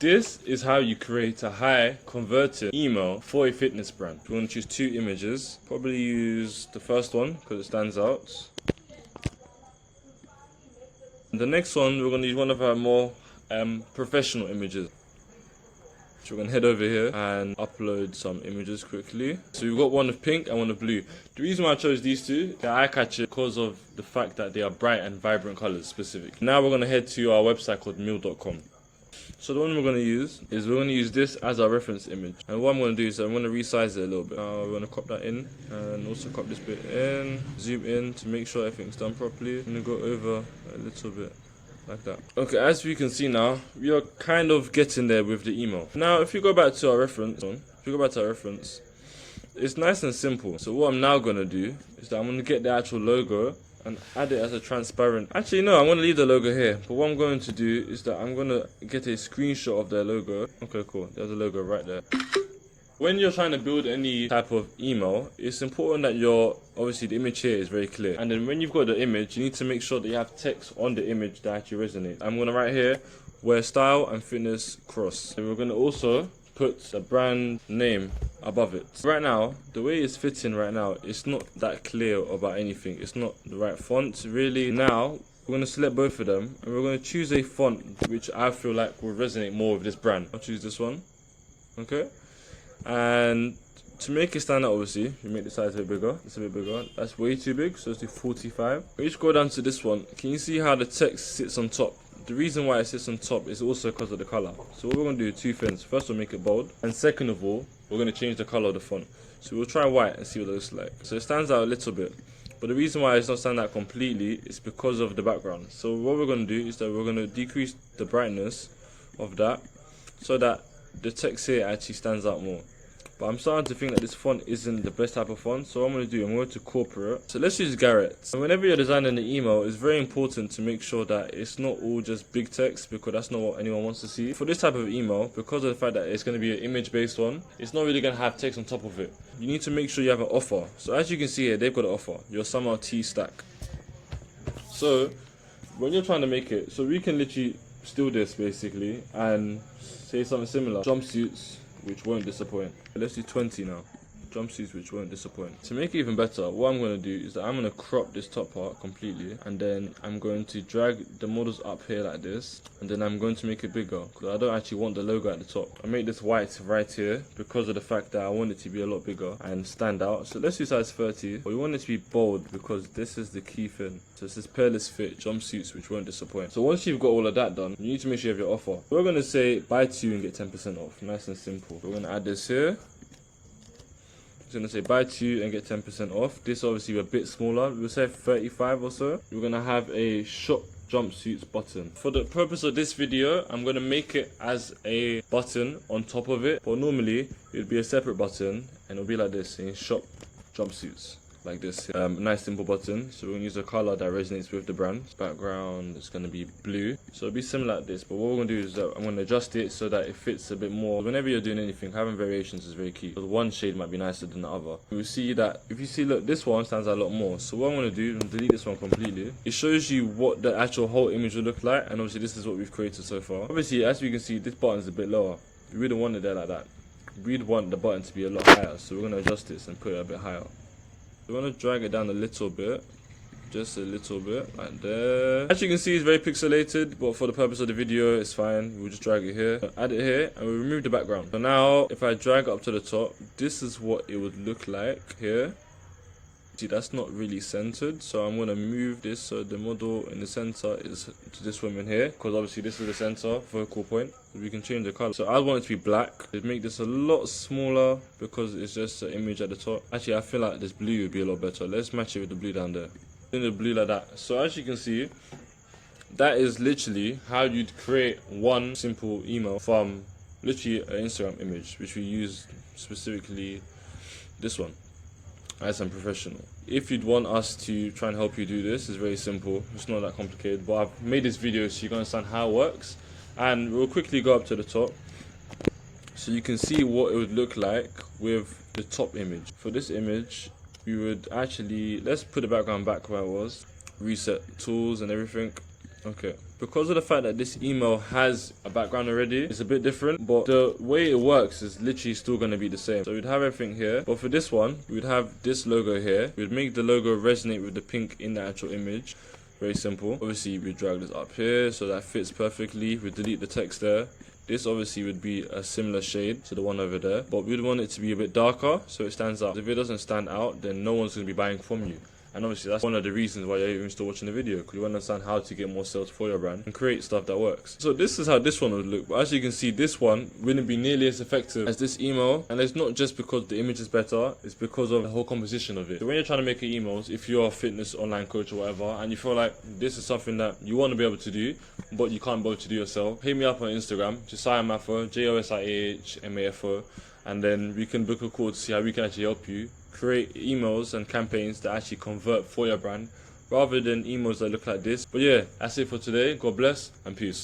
This is how you create a high converting email for a fitness brand. You want to choose 2 images. Probably use the first one because it stands out. The next one, we're going to use one of our more professional images. So we're going to head over here and upload some images quickly. So we've got one of pink and one of blue. The reason why I chose these two, they're eye-catching because of the fact that they are bright and vibrant colors specific. Now we're going to head to our website called meal.com. So the one we're going to use is we're going to use this as our reference image. And what I'm going to do is I'm going to resize it a little bit. We're going to crop that in and also crop this bit in, zoom in to make sure everything's done properly. I'm going to go over a little bit like that. Okay, as we can see now, we are kind of getting there with the email. Now, if you go back to our reference, it's nice and simple. So what I'm now going to do is that I'm going to get the actual logo and add it as a transparent. Actually, no, I'm going to leave the logo here. But what I'm going to do is that I'm going to get a screenshot of their logo. Okay, cool. There's a logo right there. When you're trying to build any type of email, it's important that obviously the image here is very clear. And then when you've got the image, you need to make sure that you have text on the image that actually resonates. I'm going to write here, wear style and fitness cross. And we're going to also put the brand name above it. Right now, the way it's fitting right now, it's not that clear about anything. It's not the right font really. Now, we're going to select both of them and we're going to choose a font which I feel like will resonate more with this brand. I'll choose this one. Okay. And to make it stand out, obviously, you make the size a bit bigger. It's a bit bigger. That's way too big, so let's do 45. We just go down to this one. Can you see how the text sits on top? The reason why it sits on top is also because of the color. So what we're going to do 2 things. First, we'll make it bold. And second of all, we're going to change the color of the font. So we'll try white and see what it looks like. So it stands out a little bit. But the reason why it's not standing out completely is because of the background. So what we're going to do is that we're going to decrease the brightness of that so that the text here actually stands out more. But I'm starting to think that this font isn't the best type of font, so what I'm going to do, I'm going to corporate. So let's use Garrett. And whenever you're designing the email, it's very important to make sure that it's not all just big text, because that's not what anyone wants to see. For this type of email, because of the fact that it's going to be an image-based one, it's not really going to have text on top of it. You need to make sure you have an offer. So as you can see here, they've got an offer. Your Summer Tea Stack. So when you're trying to make it, so we can literally steal this basically and say something similar. Jumpsuits which won't disappoint. Let's do 20 now. Jumpsuits which won't disappoint. To make it even better, what I'm going to do is that I'm going to crop this top part completely, and then I'm going to drag the models up here like this, and then I'm going to make it bigger because I don't actually want the logo at the top. I make this white right here because of the fact that I want it to be a lot bigger and stand out. So let's do size 30. But we want it to be bold because this is the key thing. So it says Peerless Fit jumpsuits which won't disappoint. So once you've got all of that done, you need to make sure you have your offer. We're going to say buy 2 and get 10% off. Nice and simple. We're going to add this here. It's going to say buy 2 and get 10% off. This obviously a bit smaller. We'll say 35 or so. We're going to have a shop jumpsuits button. For the purpose of this video, I'm going to make it as a button on top of it. But normally, it would be a separate button and it'll be like this in shop jumpsuits. Like this, nice simple button. So we're going to use a color that resonates with the brand. Background is going to be blue, so it'll be similar like this. But what we're going to do is that I'm going to adjust it so that it fits a bit more. Whenever you're doing anything, having variations is very key, because one shade might be nicer than the other. You'll see that if you see, look, this one stands out a lot more. So what I'm going to do is delete this one completely. It shows you what the actual whole image will look like, and obviously this is what we've created so far. Obviously, as you can see, this button is a bit lower. We wouldn't want it there like that. We'd want the button to be a lot higher, so we're going to adjust this and put it a bit higher. We're going to drag it down a little bit, just a little bit, like there. As you can see, it's very pixelated, but for the purpose of the video, it's fine. We'll just drag it here, add it here, and we'll remove the background. So now, if I drag up to the top, this is what it would look like here. See, that's not really centered, so I'm going to move this so the model in the center is to this woman here, because obviously this is the center focal point. We can change the color. So I want it to be black. It'd make this a lot smaller because it's just an image at the top. Actually, I feel like this blue would be a lot better. Let's match it with the blue down there. In the blue like that. So as you can see, that is literally how you'd create one simple email from literally an Instagram image, which we use specifically this one. As I'm professional. If you'd want us to try and help you do this, it's very simple. It's not that complicated, but I've made this video so you can understand how it works. And we'll quickly go up to the top so you can see what it would look like with the top image. For this image, we would actually, let's put the background back where it was, reset tools and everything. Okay, Because of the fact that this email has a background already, it's a bit different, but the way it works is literally still going to be the same. So we'd have everything here, but for this one, we'd have this logo here. We'd make the logo resonate with the pink in the actual image. Very simple. Obviously, we drag this up here so that fits perfectly. We delete the text there. This obviously would be a similar shade to the one over there, but we'd want it to be a bit darker so it stands out. If it doesn't stand out, then no one's going to be buying from you. And obviously that's one of the reasons why you're even still watching the video, because you understand how to get more sales for your brand and create stuff that works. So this is how this one would look, but as you can see, this one wouldn't be nearly as effective as this email, and it's not just because the image is better, it's because of the whole composition of it. So when you're trying to make emails, if you're a fitness online coach or whatever, and you feel like this is something that you want to be able to do, but you can't bother to do yourself, hit me up on Instagram, Josiah Mafo, JOSIAHMAFO, and then we can book a call to see how we can actually help you create emails and campaigns that actually convert for your brand rather than emails that look like this. But yeah, that's it for today. God bless and peace.